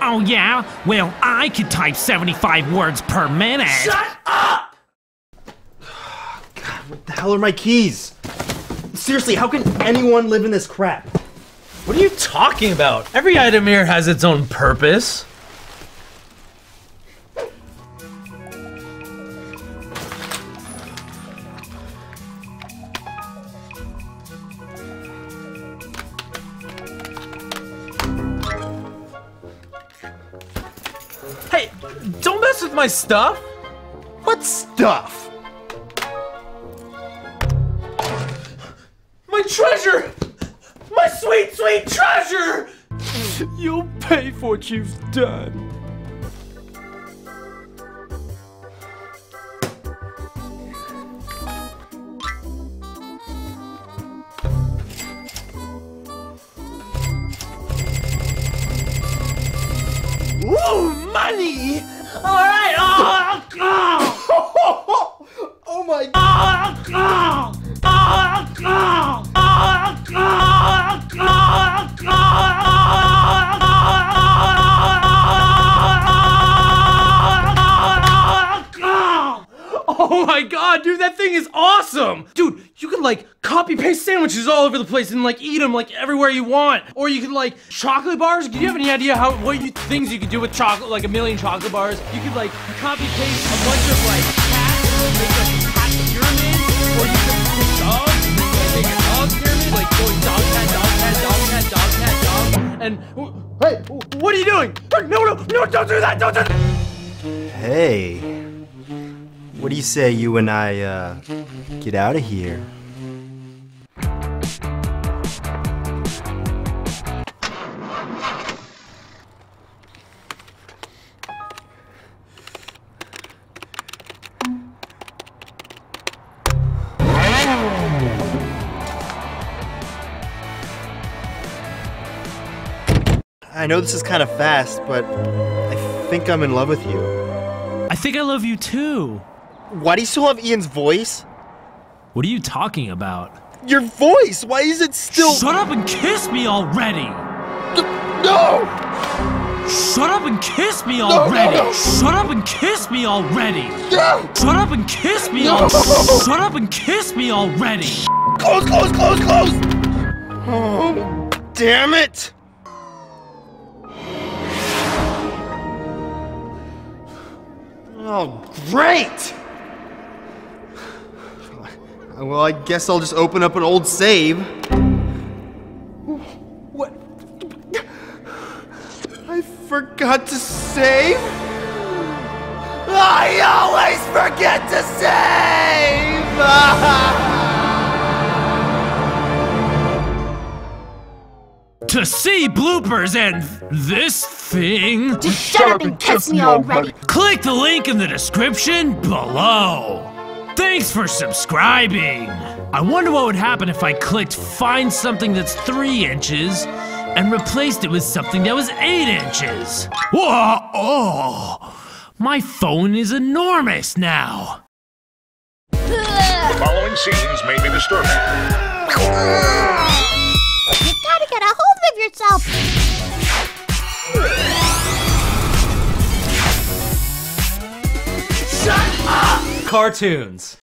Oh yeah? Well, I could type 75 words per minute. Shut up! God, what the hell are my keys? Seriously, how can anyone live in this crap? What are you talking about? Every item here has its own purpose. Hey, don't mess with my stuff! What stuff? My treasure! My sweet, sweet treasure! You'll pay for what you've done. Ooh, money! Alright! Oh my god! Oh my god, dude, that thing is awesome! Dude, you can like copy-paste sandwiches all over the place and like eat them like everywhere you want. Or you can like chocolate bars. Do you have any idea things you could do with chocolate, like a million chocolate bars? You could like copy-paste a bunch of like cats and make like a cat pyramid. Or you could take dogs and make a dog pyramid, like going dog cat, dog cat, dog cat, dog cat, dog. And hey, what are you doing? No, don't do that, don't do that! Hey. What do you say you and I, get out of here? I know this is kind of fast, but I think I'm in love with you. I think I love you too. Why do you still have Ian's voice? What are you talking about? Your voice! Why is it still— Shut up and kiss me already! No! Shut up and kiss me already! No. Shut up and kiss me already! No! Shut up and kiss me No. Shut up and kiss me already! Close! Oh, damn it! Oh, great! Well, I guess I'll just open up an old save. What? I forgot to save? I always forget to save! To see bloopers and this thing, Just shut up and kiss me already! click the link in the description below. Thanks for subscribing. I wonder what would happen if I clicked find something that's 3 inches and replaced it with something that was 8 inches. Whoa, oh, my phone is enormous now. The following scenes may be disturbing. You gotta get a hold of yourself! Cartoons.